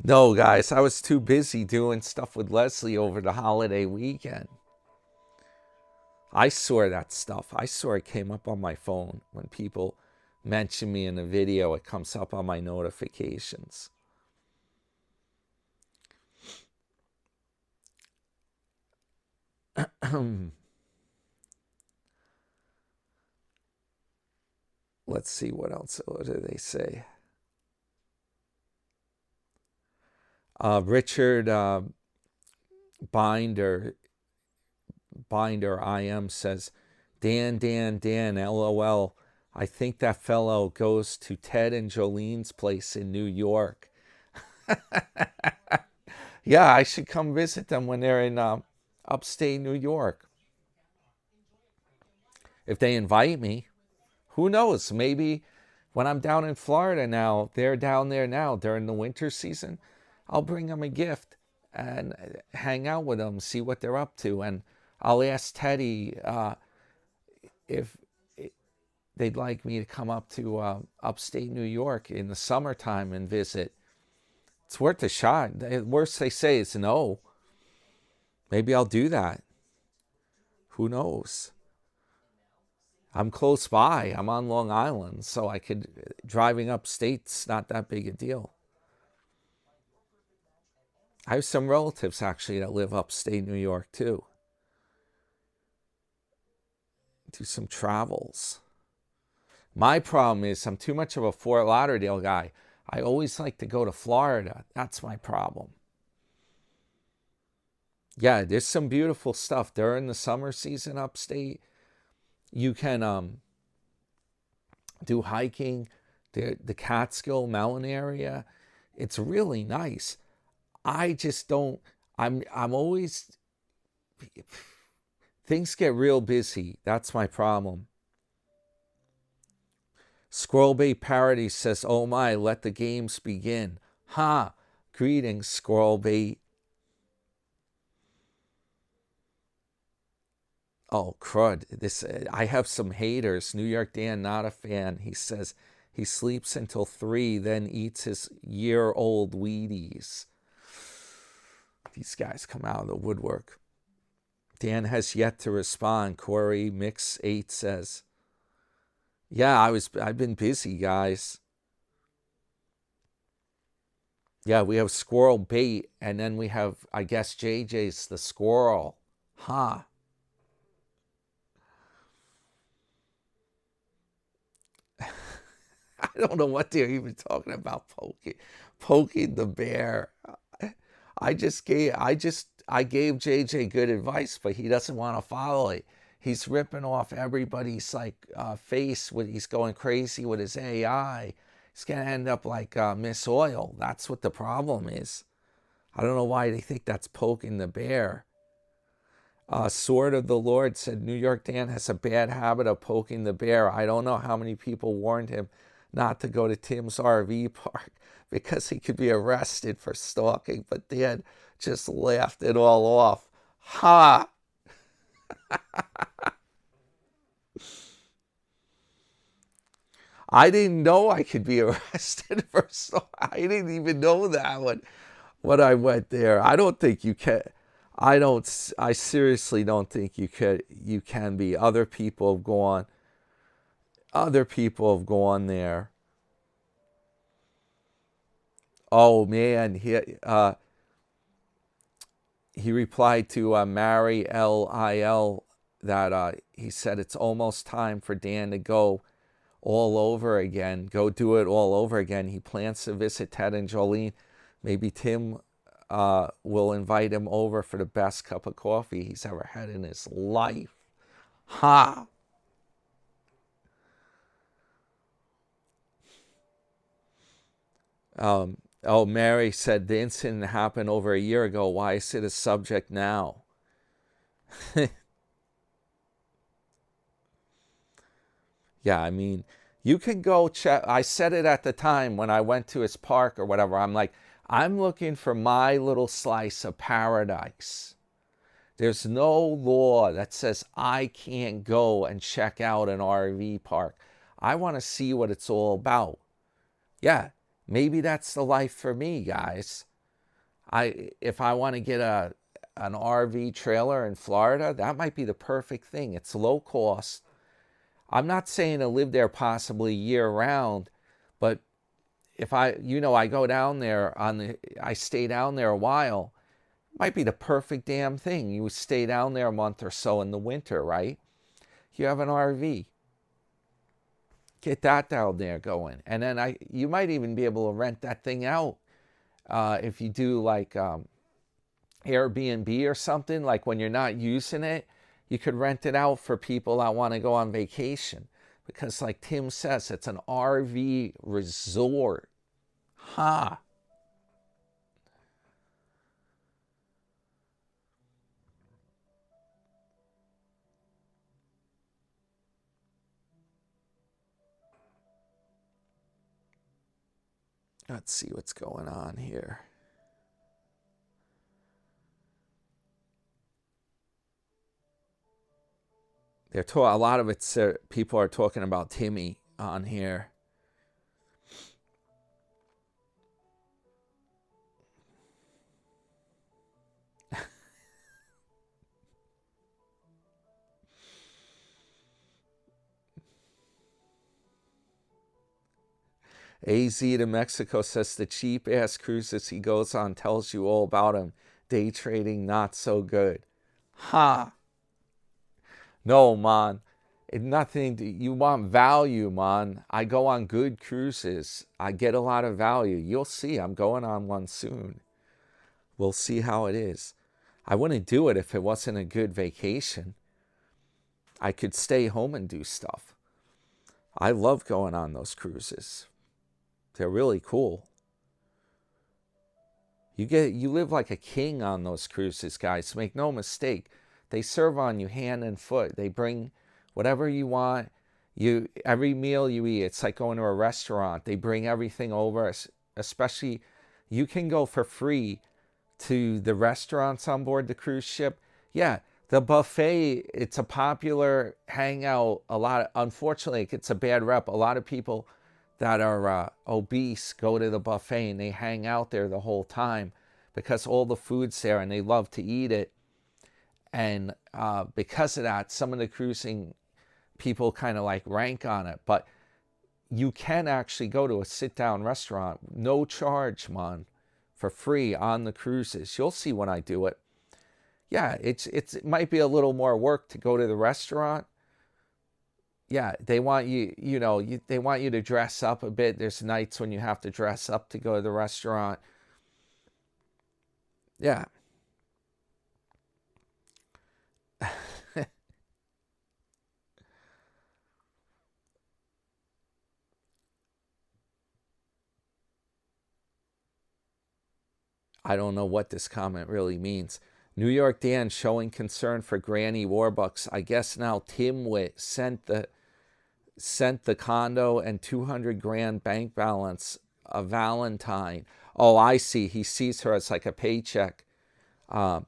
[SPEAKER 1] No, guys, I was too busy doing stuff with Leslie over the holiday weekend. I saw that stuff. I saw it came up on my phone. When people mention me in a video, it comes up on my notifications. Let's see what else. What do they say? Richard Binder IM says, Dan, LOL. I think that fellow goes to Ted and Jolene's place in New York. Yeah, I should come visit them when they're in upstate New York. If they invite me, who knows? Maybe when I'm down in Florida now, they're down there now during the winter season, I'll bring them a gift and hang out with them, see what they're up to. And I'll ask Teddy if they'd like me to come up to upstate New York in the summertime and visit. It's worth a shot. The worst they say is no. Maybe I'll do that. Who knows? I'm close by. I'm on Long Island, so I could, driving upstate's not that big a deal. I have some relatives actually that live upstate New York too. Do some travels. My problem is I'm too much of a Fort Lauderdale guy. I always like to go to Florida. That's my problem. Yeah, there's some beautiful stuff during the summer season upstate. You can do hiking, the Catskill Mountain area. It's really nice. I just don't. I'm always. Things get real busy. That's my problem. Squirrel Bay Parody says, "Oh my, let the games begin." Ha! Greetings, Squirrel Bay. Oh, crud. This I have some haters. New York Dan, not a fan. He says he sleeps until 3, then eats his year-old Wheaties. These guys come out of the woodwork. Dan has yet to respond. Corey Mix 8 says, yeah, I've been busy, guys. Yeah, we have Squirrel Bait, and then we have, I guess, JJ's the squirrel. Huh. I don't know what they're even talking about, poking the bear. I gave JJ good advice, but he doesn't want to follow it. He's ripping off everybody's face when he's going crazy with his AI. He's gonna end up like Miss Oil. That's what the problem is. I don't know why they think that's poking the bear. Sword of the Lord said New York Dan has a bad habit of poking the bear. I don't know how many people warned him not to go to Tim's RV park because he could be arrested for stalking, but Dan just laughed it all off. Ha! I didn't know I could be arrested for stalking. I didn't even know that one. when I went there. I don't think you can. I don't. I seriously don't think you could. You can be. Other people have gone. Other people have gone there. Oh man, he replied to Mary Lil that he said it's almost time for Dan to go all over again. Go do it all over again. He plans to visit Ted and Jolene. Maybe Tim will invite him over for the best cup of coffee he's ever had in his life. Ha! Oh, Mary said the incident happened over a year ago. Why is it a subject now? Yeah, I mean, you can go check. I said it at the time when I went to his park or whatever. I'm like, I'm looking for my little slice of paradise. There's no law that says I can't go and check out an RV park. I want to see what it's all about. Yeah, maybe that's the life for me, guys. If I want to get an RV trailer in Florida, that might be the perfect thing. It's low cost. I'm not saying to live there possibly year round, but if I go down there I stay down there a while, it might be the perfect damn thing. You stay down there a month or so in the winter, right? You have an RV. Get that down there going. And then you might even be able to rent that thing out if you do like Airbnb or something, like when you're not using it, you could rent it out for people that want to go on vacation. Because like Tim says, it's an RV resort. Ha! Let's see what's going on here. A lot of it's people are talking about Timmy on here. AZ to Mexico says the cheap ass cruises he goes on tells you all about him. Day trading not so good. Ha! No, man. You want value, man. I go on good cruises. I get a lot of value. You'll see. I'm going on one soon. We'll see how it is. I wouldn't do it if it wasn't a good vacation. I could stay home and do stuff. I love going on those cruises. They're really cool. You live like a king on those cruises, guys. Make no mistake. They serve on you hand and foot. They bring whatever you want. Every meal you eat, it's like going to a restaurant. They bring everything over, especially you can go for free to the restaurants on board the cruise ship. Yeah, the buffet, it's a popular hangout. Unfortunately, it gets a bad rep. A lot of people that are obese go to the buffet and they hang out there the whole time because all the food's there and they love to eat it. And because of that, some of the cruising people kind of like rank on it. But you can actually go to a sit-down restaurant, no charge, man, for free on the cruises. You'll see when I do it. Yeah, it might be a little more work to go to the restaurant. Yeah, they want they want you to dress up a bit. There's nights when you have to dress up to go to the restaurant. Yeah. I don't know what this comment really means. New York Dan showing concern for Granny Warbucks. I guess now Tim Witt sent the condo and 200 grand bank balance a Valentine. Oh, I see. He sees her as like a paycheck for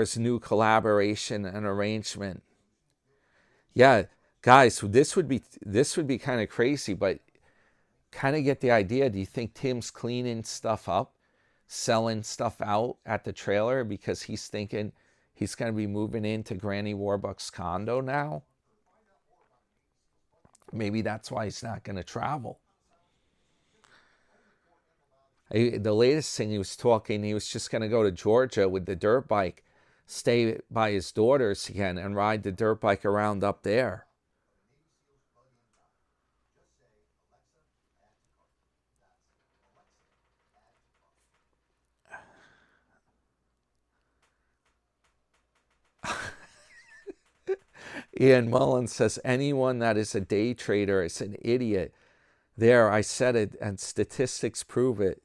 [SPEAKER 1] his new collaboration and arrangement. Yeah, guys, this would be kind of crazy, but kind of get the idea. Do you think Tim's cleaning stuff up? selling stuff out at the trailer because he's thinking he's going to be moving into Granny Warbucks' condo now. Maybe that's why he's not going to travel. The latest thing he was talking, he was just going to go to Georgia with the dirt bike, stay by his daughters again, and ride the dirt bike around up there. Ian Mullins says, anyone that is a day trader is an idiot. There, I said it, and statistics prove it.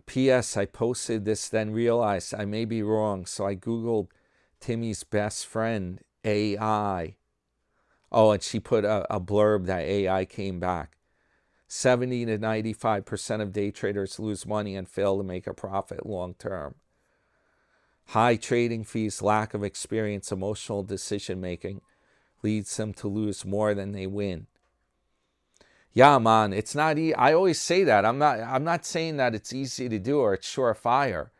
[SPEAKER 1] P.S. I posted this, then realized I may be wrong, so I Googled Timmy's best friend, AI. Oh, and she put a blurb that AI came back. 70 to 95% of day traders lose money and fail to make a profit long term. High trading fees, lack of experience, emotional decision making leads them to lose more than they win. Yeah, man, it's not easy. I always say that. I'm not saying that it's easy to do or it's surefire.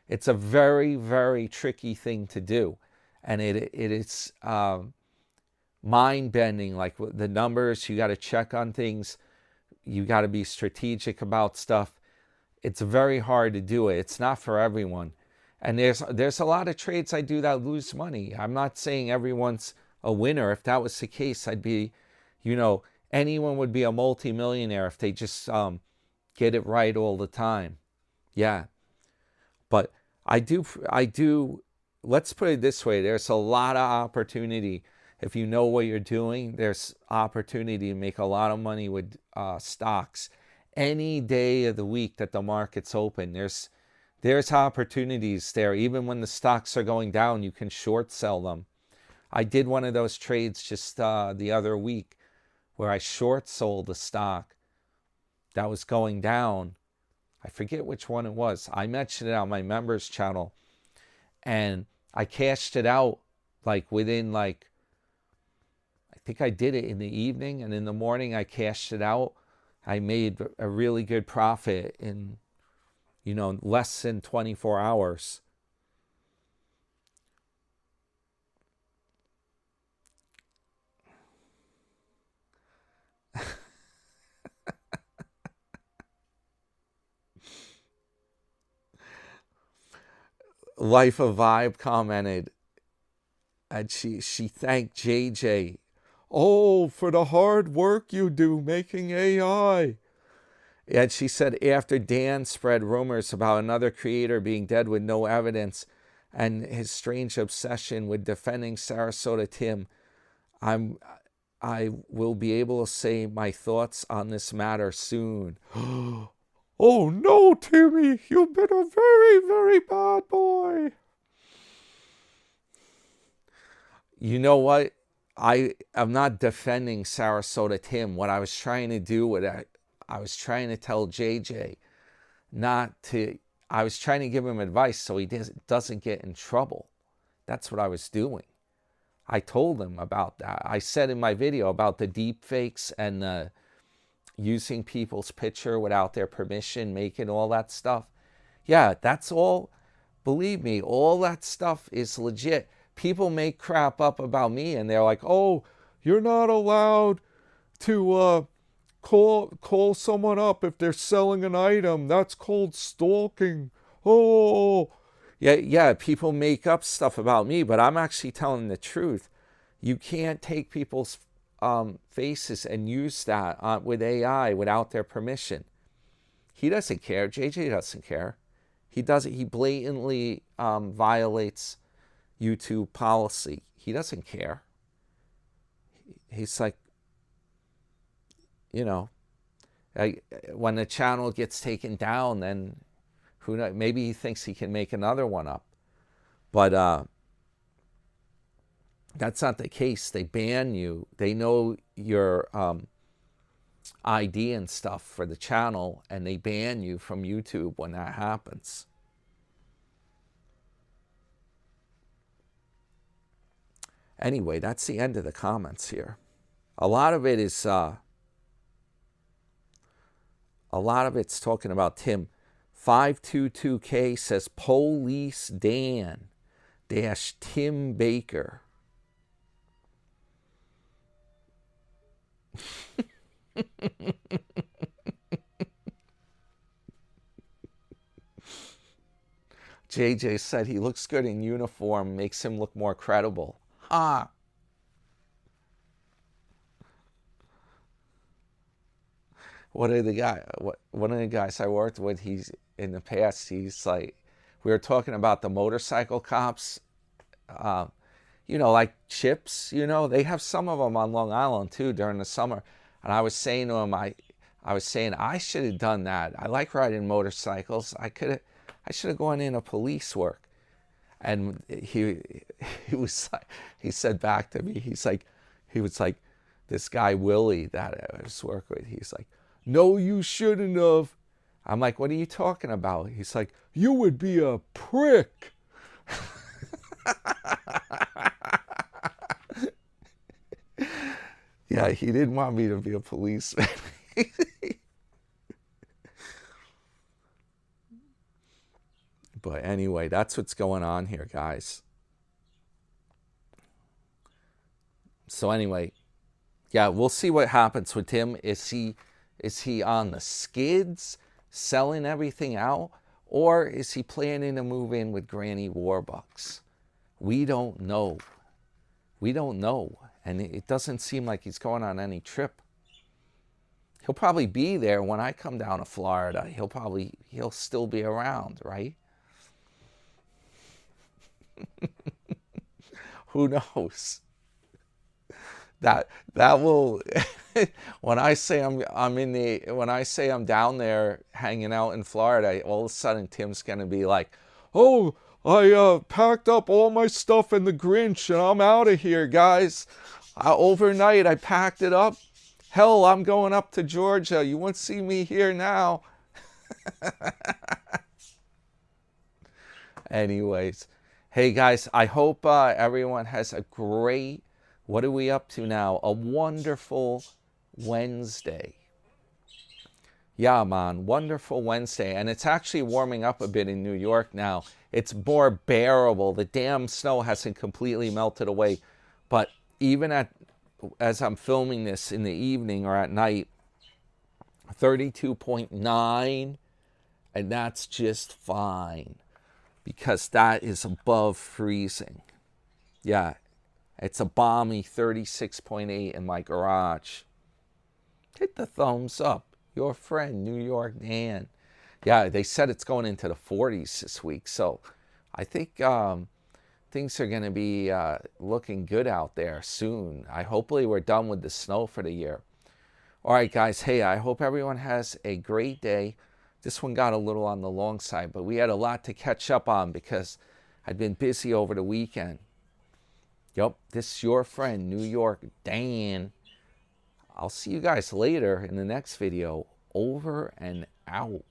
[SPEAKER 1] It's a very, very tricky thing to do. And it is mind-bending. Like the numbers, you got to check on things. You got to be strategic about stuff. It's very hard to do it. It's not for everyone. And there's a lot of trades I do that lose money. I'm not saying everyone's a winner. If that was the case, I'd be, anyone would be a multimillionaire if they just get it right all the time. Yeah. But I do, let's put it this way. There's a lot of opportunity. If you know what you're doing, there's opportunity to make a lot of money with stocks. Any day of the week that the market's open, there's opportunities there. Even when the stocks are going down, you can short sell them. I did one of those trades just the other week where I short sold a stock that was going down. I forget which one it was. I mentioned it on my members channel, and I cashed it out within I think I did it in the evening, and in the morning I cashed it out. I made a really good profit in less than 24 hours. Life of Vibe commented, and she thanked JJ. Oh, for the hard work you do making AI. And she said after Dan spread rumors about another creator being dead with no evidence and his strange obsession with defending Sarasota Tim, I will be able to say my thoughts on this matter soon. Oh no, Timmy, you've been a very, very bad boy. You know what? I'm not defending Sarasota Tim. What I was trying to do with it, I was trying to tell JJ I was trying to give him advice so he doesn't get in trouble. That's what I was doing. I told him about that. I said in my video about the deep fakes and using people's picture without their permission, making all that stuff. Yeah, that's all. Believe me, all that stuff is legit. People make crap up about me and they're like, oh, you're not allowed to call someone up if they're selling an item. That's called stalking. Oh, yeah, people make up stuff about me, but I'm actually telling the truth. You can't take people's faces and use that with AI without their permission. He doesn't care. JJ doesn't care. He blatantly violates YouTube policy. He doesn't care. He's like, when the channel gets taken down, then who knows? Maybe he thinks he can make another one up. But that's not the case. They ban you. They know your ID and stuff for the channel, and they ban you from YouTube when that happens. Anyway, that's the end of the comments here. A lot of it is a lot of it's talking about Tim. 522K says Police Dan dash Tim Baker. JJ said he looks good in uniform, makes him look more credible. Ha! One of the guys I worked with, he's in the past, he's like, we were talking about the motorcycle cops, like Chips, they have some of them on Long Island too during the summer. And I was saying to him, I was saying I should have done that. I like riding motorcycles. I should have gone into police work. And he was like, he said back to me, he was like, this guy Willie that I was working with, he's like, no, you shouldn't have. I'm like, what are you talking about? He's like, you would be a prick. Yeah, he didn't want me to be a policeman. But anyway, that's what's going on here, guys. So anyway, yeah, we'll see what happens with him. Is he on the skids selling everything out, or is he planning to move in with Granny Warbucks? We don't know. We don't know. And it doesn't seem like he's going on any trip. He'll probably be there when I come down to Florida. He'll still be around, right? Who knows? That will when I say I'm down there hanging out in Florida, all of a sudden Tim's gonna be like, oh, I packed up all my stuff in the Grinch and I'm out of here, guys. Overnight I packed it up. Hell, I'm going up to Georgia. You won't see me here now. Anyways, hey guys, I hope everyone has a great, what are we up to now? A wonderful Wednesday. Yeah, man, wonderful Wednesday. And it's actually warming up a bit in New York now. It's more bearable. The damn snow hasn't completely melted away. But even as I'm filming this in the evening or at night, 32.9, and that's just fine because that is above freezing. Yeah, it's a balmy 36.8 in my garage. Hit the thumbs up. Your friend, New York Dan. Yeah, they said it's going into the 40s this week. So I think things are going to be looking good out there soon. Hopefully we're done with the snow for the year. All right, guys. Hey, I hope everyone has a great day. This one got a little on the long side, but we had a lot to catch up on because I'd been busy over the weekend. Yep, this is your friend, New York Dan. I'll see you guys later in the next video. Over and out.